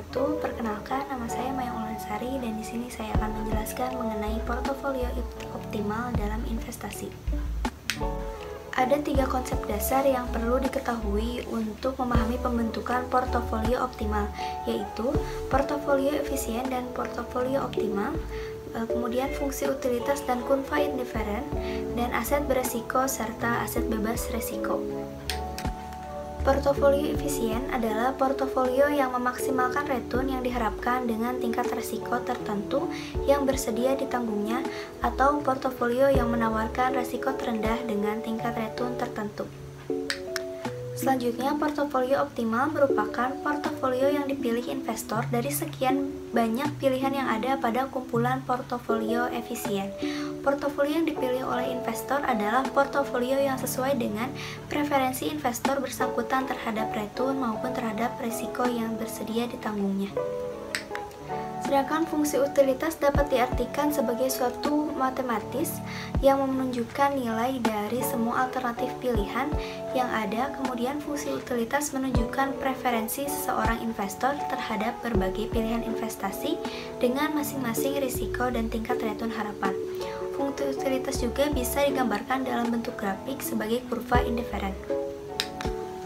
wabarakatuh. Perkenalkan, nama saya Maya Ulansari dan di sini saya akan menjelaskan mengenai portofolio optimal dalam investasi. Ada 3 konsep dasar yang perlu diketahui untuk memahami pembentukan portofolio optimal, yaitu portofolio efisien dan portofolio optimal, kemudian fungsi utilitas dan kurva indiferen, dan aset beresiko serta aset bebas resiko. Portofolio efisien adalah portofolio yang memaksimalkan return yang diharapkan dengan tingkat resiko tertentu yang bersedia ditanggungnya, atau portofolio yang menawarkan resiko terendah dengan tingkat return tertentu. Selanjutnya, portofolio optimal merupakan portofolio yang dipilih investor dari sekian banyak pilihan yang ada pada kumpulan portofolio efisien. Portofolio yang dipilih oleh investor adalah portofolio yang sesuai dengan preferensi investor bersangkutan terhadap return maupun terhadap risiko yang bersedia ditanggungnya. Sedangkan fungsi utilitas dapat diartikan sebagai suatu matematis yang menunjukkan nilai dari semua alternatif pilihan yang ada. Kemudian fungsi utilitas menunjukkan preferensi seseorang investor terhadap berbagai pilihan investasi dengan masing-masing risiko dan tingkat return harapan. Fungsi utilitas juga bisa digambarkan dalam bentuk grafik sebagai kurva indiferen.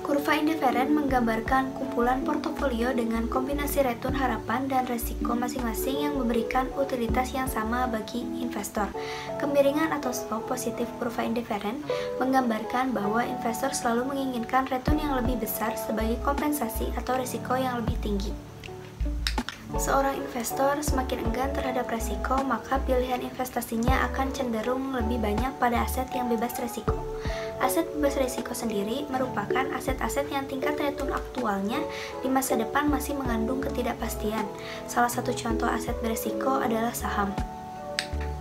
Kurva indiferen menggambarkan kumpulan portofolio dengan kombinasi return harapan dan resiko masing-masing yang memberikan utilitas yang sama bagi investor. Kemiringan atau slope positif kurva indiferen menggambarkan bahwa investor selalu menginginkan return yang lebih besar sebagai kompensasi atau risiko yang lebih tinggi. Seorang investor semakin enggan terhadap resiko, maka pilihan investasinya akan cenderung lebih banyak pada aset yang bebas resiko. Aset bebas risiko sendiri merupakan aset-aset yang tingkat return aktualnya di masa depan masih mengandung ketidakpastian. Salah satu contoh aset berisiko adalah saham.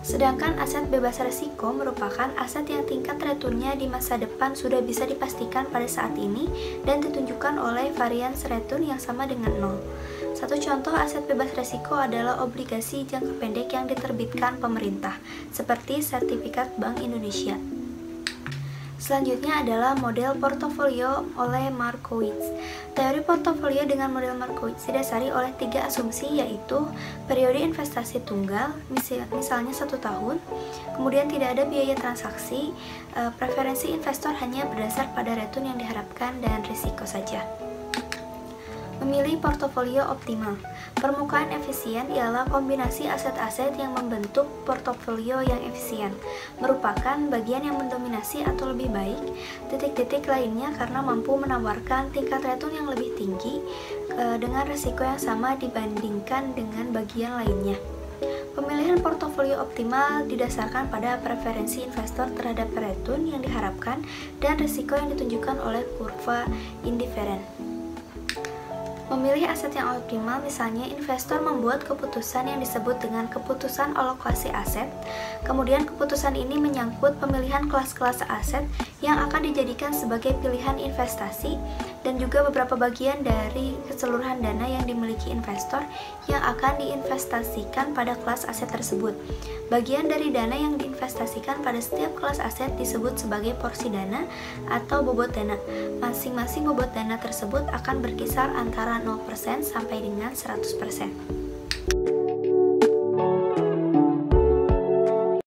Sedangkan aset bebas risiko merupakan aset yang tingkat returnnya di masa depan sudah bisa dipastikan pada saat ini dan ditunjukkan oleh varians return yang sama dengan 0. Satu contoh aset bebas risiko adalah obligasi jangka pendek yang diterbitkan pemerintah, seperti sertifikat Bank Indonesia. Selanjutnya adalah model portofolio oleh Markowitz. Teori portofolio dengan model Markowitz didasari oleh 3 asumsi, yaitu periode investasi tunggal, misalnya 1 tahun, kemudian tidak ada biaya transaksi, preferensi investor hanya berdasar pada return yang diharapkan, dan risiko saja. Memilih portofolio optimal. Permukaan efisien ialah kombinasi aset-aset yang membentuk portofolio yang efisien, merupakan bagian yang mendominasi atau lebih baik titik-titik lainnya karena mampu menawarkan tingkat return yang lebih tinggi dengan risiko yang sama dibandingkan dengan bagian lainnya. Pemilihan portofolio optimal didasarkan pada preferensi investor terhadap return yang diharapkan dan risiko yang ditunjukkan oleh kurva indiferen. Memilih aset yang optimal, misalnya investor membuat keputusan yang disebut dengan keputusan alokasi aset. Kemudian keputusan ini menyangkut pemilihan kelas-kelas aset yang akan dijadikan sebagai pilihan investasi dan juga beberapa bagian dari keseluruhan dana yang dimiliki investor yang akan diinvestasikan pada kelas aset tersebut. Bagian dari dana yang diinvestasikan pada setiap kelas aset disebut sebagai porsi dana atau bobot dana. Masing-masing bobot dana tersebut akan berkisar antara 0% sampai dengan 100%.